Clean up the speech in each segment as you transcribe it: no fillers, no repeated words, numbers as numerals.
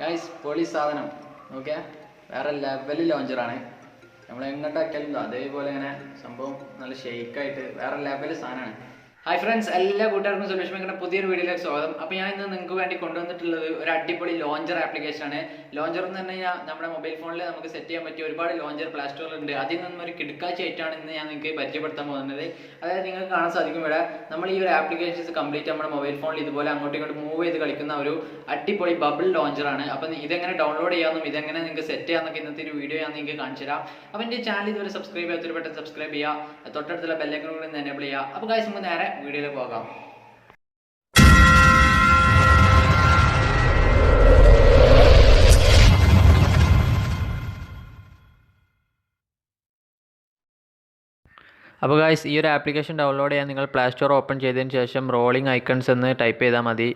Guys പൊളി സാധനം okay, വേറെ ലെവൽ ലോഞ്ചറാണ്. നമ്മൾ എങ്ങോട്ടാക്കിയാലും അതേപോലെ ഇങ്ങനെ സംഭവം നല്ല ഷെയ്ക്കായിട്ട് വേറെ ലെവൽ സാധനമാണ്. ഹായ് ഫ്രണ്ട്സ്, എല്ലാ കൂട്ടുകാർക്കും സൊല്യൂഷൻ മേഖല പുതിയൊരു വീഡിയോയിലേക്ക് സ്വാഗതം. അപ്പോൾ ഞാൻ ഇന്ന് നിങ്ങൾക്ക് വേണ്ടി കൊണ്ടുവന്നിട്ടുള്ളത് ഒരു അടിപൊളി ലോഞ്ചർ ആപ്ലിക്കേഷനാണ്. ലോഞ്ചർ എന്ന് പറഞ്ഞു കഴിഞ്ഞാൽ നമ്മുടെ മൊബൈൽ ഫോണിൽ നമുക്ക് സെറ്റ് ചെയ്യാൻ പറ്റിയ ഒരുപാട് ലോഞ്ചർ പ്ലേ സ്റ്റോറിലുണ്ട്. അതിൽ നിന്നും ഒരു കിടക്കാഴ്ചയായിട്ടാണ് ഇന്ന് ഞാൻ നിങ്ങൾക്ക് പരിചയപ്പെടുത്താൻ പോകുന്നത്. അതായത് നിങ്ങൾക്ക് കാണാൻ സാധിക്കും ഇവിടെ നമ്മൾ ഈ ഒരു ആപ്ലിക്കേഷൻസ് കംപ്ലീറ്റ് നമ്മുടെ മൊബൈൽ ഫോണിൽ ഇതുപോലെ അങ്ങോട്ടും ഇങ്ങോട്ട് മൂവ് ചെയ്ത് കളിക്കുന്ന ഒരു അടിപൊളി ബബിൾ ലോഞ്ചറാണ്. അപ്പം ഇതെങ്ങനെ ഡൗൺലോഡ് ചെയ്യാമെന്നും ഇതെങ്ങനെ നിങ്ങൾക്ക് സെറ്റ് ചെയ്യാമെന്നൊക്കെ ഇന്നത്തെ ഒരു വീഡിയോ ഞാൻ നിങ്ങൾക്ക് കാണിച്ചു തരാം. അപ്പം എൻ്റെ ചാനൽ ഇതുവരെ സബ്സ്ക്രൈബ് ചെയ്യാത്തൊരു പെട്ടെന്ന് സബ്സ്ക്രൈബ് ചെയ്യുക, തൊട്ടടുത്തുള്ള ബെല്ലൈക്കൺ കൂടി എനേബിൾ ചെയ്യുക. അപ്പോൾ ഗൈസ് നമുക്ക് നേരെ വീഡിയോയിൽ പോകാം. അപ്പോൾ ഗൈസ് ഈ ഒരു ആപ്ലിക്കേഷൻ ഡൗൺലോഡ് ചെയ്യാൻ നിങ്ങൾ പ്ലേ സ്റ്റോർ ഓപ്പൺ ചെയ്തതിന് ശേഷം റോളിംഗ് ഐക്കൺസ് എന്ന് ടൈപ്പ് ചെയ്താൽ മതി.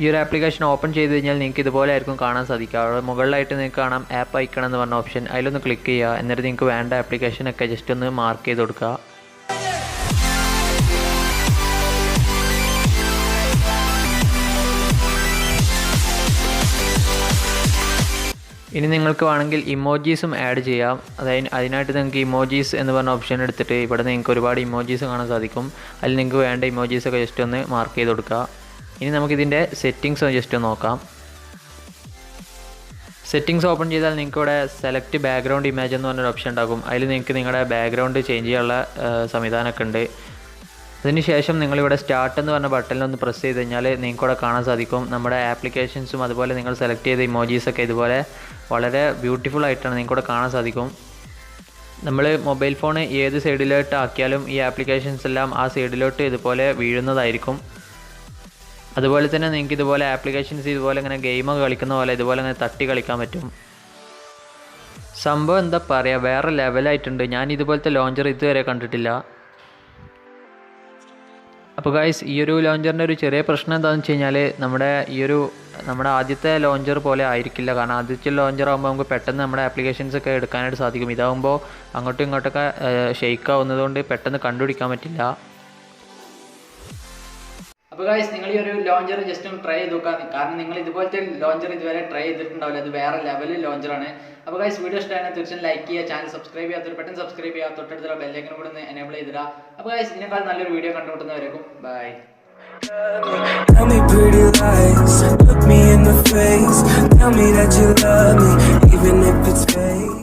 ഈ ഒരു ആപ്ലിക്കേഷൻ ഓപ്പൺ ചെയ്ത് കഴിഞ്ഞാൽ നിങ്ങൾക്ക് ഇതുപോലെ ആയിരിക്കും കാണാൻ സാധിക്കുക. അവിടെ മുകളിലായിട്ട് നിങ്ങൾക്ക് കാണാം ആപ്പ് ഐക്കൺ എന്ന് പറഞ്ഞ ഓപ്ഷൻ, അതിലൊന്ന് ക്ലിക്ക് ചെയ്യുക. എന്നിട്ട് നിങ്ങൾക്ക് വേണ്ട ആപ്ലിക്കേഷനൊക്കെ ജസ്റ്റ് ഒന്ന് മാർക്ക് ചെയ്ത് കൊടുക്കുക. ഇനി നിങ്ങൾക്ക് വേണമെങ്കിൽ ഇമോജീസും ആഡ് ചെയ്യാം. അതിനായിട്ട് നിങ്ങൾക്ക് ഇമോജീസ് എന്ന് പറഞ്ഞ ഓപ്ഷൻ എടുത്തിട്ട് ഇവിടെ നിങ്ങൾക്ക് ഒരുപാട് ഇമോജീസ് കാണാൻ സാധിക്കും. അതിൽ നിങ്ങൾക്ക് വേണ്ട ഇമോജീസൊക്കെ ജസ്റ്റ് ഒന്ന് മാർക്ക് ചെയ്ത് കൊടുക്കുക. ഇനി നമുക്കിതിൻ്റെ സെറ്റിങ്സ് ജസ്റ്റ് ഒന്ന് നോക്കാം. സെറ്റിങ്സ് ഓപ്പൺ ചെയ്താൽ നിങ്ങൾക്ക് ഇവിടെ സെലക്ട് ബാക്ക്ഗ്രൗണ്ട് ഇമേജ് എന്ന് പറഞ്ഞൊരു ഓപ്ഷൻ ഉണ്ടാകും. അതിൽ നിങ്ങൾക്ക് നിങ്ങളുടെ ബാക്ക്ഗ്രൗണ്ട് ചേഞ്ച് ചെയ്യാനുള്ള സംവിധാനമൊക്കെ ഉണ്ട്. അതിനുശേഷം നിങ്ങളിവിടെ സ്റ്റാർട്ട് എന്ന് പറഞ്ഞ ബട്ടണിലൊന്ന് പ്രസ് ചെയ്ത് കഴിഞ്ഞാൽ നിങ്ങൾക്കിവിടെ കാണാൻ സാധിക്കും നമ്മുടെ ആപ്ലിക്കേഷൻസും അതുപോലെ നിങ്ങൾ സെലക്ട് ചെയ്ത ഇമോജീസൊക്കെ ഇതുപോലെ വളരെ ബ്യൂട്ടിഫുൾ ആയിട്ടാണ് നിങ്ങൾക്കിവിടെ കാണാൻ സാധിക്കും. നമ്മൾ മൊബൈൽ ഫോൺ ഏത് സൈഡിലോട്ട് ആക്കിയാലും ഈ ആപ്ലിക്കേഷൻസ് എല്ലാം ആ സൈഡിലോട്ട് ഇതുപോലെ വീഴുന്നതായിരിക്കും. അതുപോലെ തന്നെ നിങ്ങൾക്ക് ഇതുപോലെ ആപ്ലിക്കേഷൻസ് ഇതുപോലെ ഇങ്ങനെ ഗെയിമൊക്കെ കളിക്കുന്ന പോലെ ഇതുപോലെ ഇങ്ങനെ തട്ടി കളിക്കാൻ പറ്റും. സംഭവം എന്താ പറയുക, വേറെ ലെവലായിട്ടുണ്ട്. ഞാൻ ഇതുപോലത്തെ ലോഞ്ചർ ഇതുവരെ കണ്ടിട്ടില്ല. അപ്പോൾ ഗൈസ് ഈ ഒരു ലോഞ്ചറിൻ്റെ ഒരു ചെറിയ പ്രശ്നം എന്താണെന്ന് വെച്ച് കഴിഞ്ഞാൽ നമ്മുടെ ആദ്യത്തെ ലോഞ്ചർ പോലെ ആയിരിക്കില്ല. കാരണം ആദ്യത്തെ ലോഞ്ചർ ആകുമ്പോൾ നമുക്ക് പെട്ടെന്ന് നമ്മുടെ ആപ്ലിക്കേഷൻസ് ഒക്കെ എടുക്കാനായിട്ട് സാധിക്കും. ഇതാകുമ്പോൾ അങ്ങോട്ടും ഇങ്ങോട്ടൊക്കെ ഷെയ്ക്ക് ആവുന്നതുകൊണ്ട് പെട്ടെന്ന് കണ്ടുപിടിക്കാൻ പറ്റില്ല. അപ്പോൾ ഗൈസ് നിങ്ങൾ ഈ ഒരു ലോഞ്ചർ ജസ്റ്റ് ഒന്ന് ട്രൈ ചെയ്ത് നോക്കാം. കാരണം നിങ്ങൾ ഇതുപോലത്തെ ലോഞ്ചർ ഇതുവരെ ട്രൈ ചെയ്തിട്ടുണ്ടാവില്ല. അത് വേറെ ലെവലിൽ ലോഞ്ചറാണ്. അപ്പോൾ ഗൈസ് വീഡിയോ ഇഷ്ടമായാൽ തീർച്ചയായും ലൈക്ക് ചെയ്യുക, ചാനൽ സബ്സ്ക്രൈബ് ചെയ്യാത്തൊരു പെട്ടെന്ന് സബ്സ്ക്രൈബ് ചെയ്യുക, തൊട്ടടുത്തുള്ള ബെല്ലൈക്കൺ കൂടെ ഒന്ന് എനേബിൾ ചെയ്തിടുക. അപ്പോൾ ഗൈസ് ഇതിനേക്കാൾ നല്ലൊരു വീഡിയോ കണ്ടുമുട്ടുന്നവരേക്കും bye. Tell me pretty lies, look me in the face, tell me that you love me, even if it's fake.